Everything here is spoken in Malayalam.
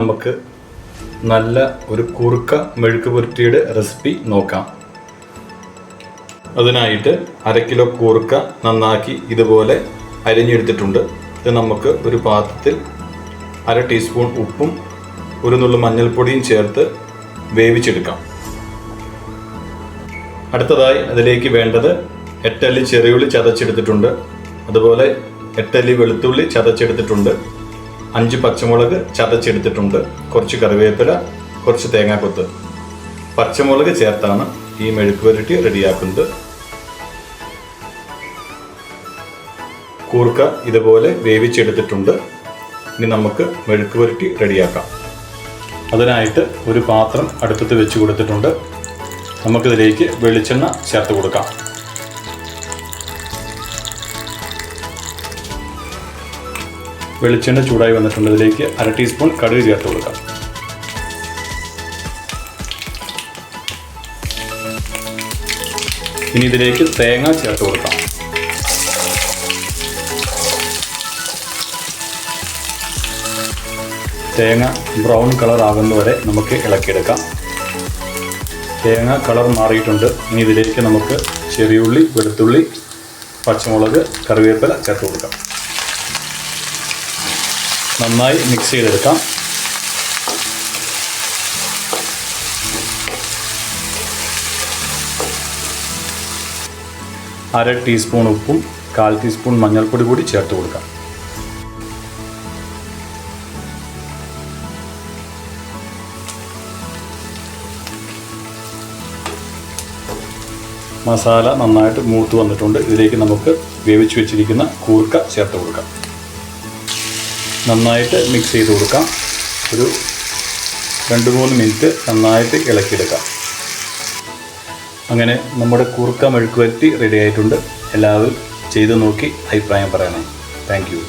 നമുക്ക് നല്ല ഒരു കൂർക്ക മെഴുക്ക് പുരട്ടിയുടെ റെസിപ്പി നോക്കാം. അതിനായിട്ട് 1/2 കിലോ കൂർക്ക നന്നാക്കി ഇതുപോലെ അരിഞ്ഞെടുത്തിട്ടുണ്ട്. ഇത് നമുക്ക് ഒരു പാത്രത്തിൽ 1/2 ടീസ്പൂൺ ഉപ്പും 1 നുള്ളു മഞ്ഞൾപ്പൊടിയും ചേർത്ത് വേവിച്ചെടുക്കാം. അടുത്തതായി അതിലേക്ക് വേണ്ടത് 8 അല്ലി ചെറിയുള്ളി ചതച്ചെടുത്തിട്ടുണ്ട്. അതുപോലെ 8 അല്ലി വെളുത്തുള്ളി ചതച്ചെടുത്തിട്ടുണ്ട്. 5 പച്ചമുളക് ചതച്ചെടുത്തിട്ടുണ്ട്. കുറച്ച് കറിവേപ്പില, കുറച്ച് തേങ്ങാക്കൊത്ത്. പച്ചമുളക് ചേർത്താണ് ഈ മെഴുക്ക് പുരട്ടി റെഡിയാക്കുന്നത്. കൂർക്ക ഇതുപോലെ വേവിച്ചെടുത്തിട്ടുണ്ട്. ഇനി നമുക്ക് മെഴുക്ക് പുരട്ടി റെഡിയാക്കാം. അതിനായിട്ട് ഒരു പാത്രം അടുപ്പത്ത് വെച്ച് കൊടുത്തിട്ടുണ്ട്. നമുക്കിതിലേക്ക് വെളിച്ചെണ്ണ ചേർത്ത് കൊടുക്കാം. വെളിച്ചെണ്ണ ചൂടായി വന്നിട്ടുണ്ട്. ഇതിലേക്ക് 1/2 ടീസ്പൂൺ കടുക് ചേർത്ത് കൊടുക്കാം. ഇനി ഇതിലേക്ക് തേങ്ങ ചേർത്ത് കൊടുക്കാം. തേങ്ങ ബ്രൗൺ കളർ ആകുന്നവരെ നമുക്ക് ഇളക്കിയെടുക്കാം. തേങ്ങ കളർ മാറിയിട്ടുണ്ട്. ഇനി ഇതിലേക്ക് നമുക്ക് ചെറിയുള്ളി, വെളുത്തുള്ളി, പച്ചമുളക്, കറിവേപ്പില ചേർത്ത് കൊടുക്കാം. നന്നായി മിക്സ് ചെയ്തെടുക്കാം. അര ടീസ്പൂൺ ഉപ്പും 1/4 ടീസ്പൂൺ മഞ്ഞൾപ്പൊടി കൂടി ചേർത്ത് കൊടുക്കാം. മസാല നന്നായിട്ട് മൂത്ത് വന്നിട്ടുണ്ട്. ഇതിലേക്ക് നമുക്ക് വേവിച്ച് വെച്ചിരിക്കുന്ന കൂർക്ക ചേർത്ത് കൊടുക്കാം. നന്നായിട്ട് മിക്സ് ചെയ്ത് കൊടുക്കാം. ഒരു 2-3 മിനിറ്റ് നന്നായിട്ട് ഇളക്കിയെടുക്കാം. അങ്ങനെ നമ്മുടെ കൂർക്ക മെഴുക്ക് പുരട്ടി റെഡി ആയിട്ടുണ്ട്. എല്ലാവരും ചെയ്ത് നോക്കി അഭിപ്രായം പറയണേ. Thank you.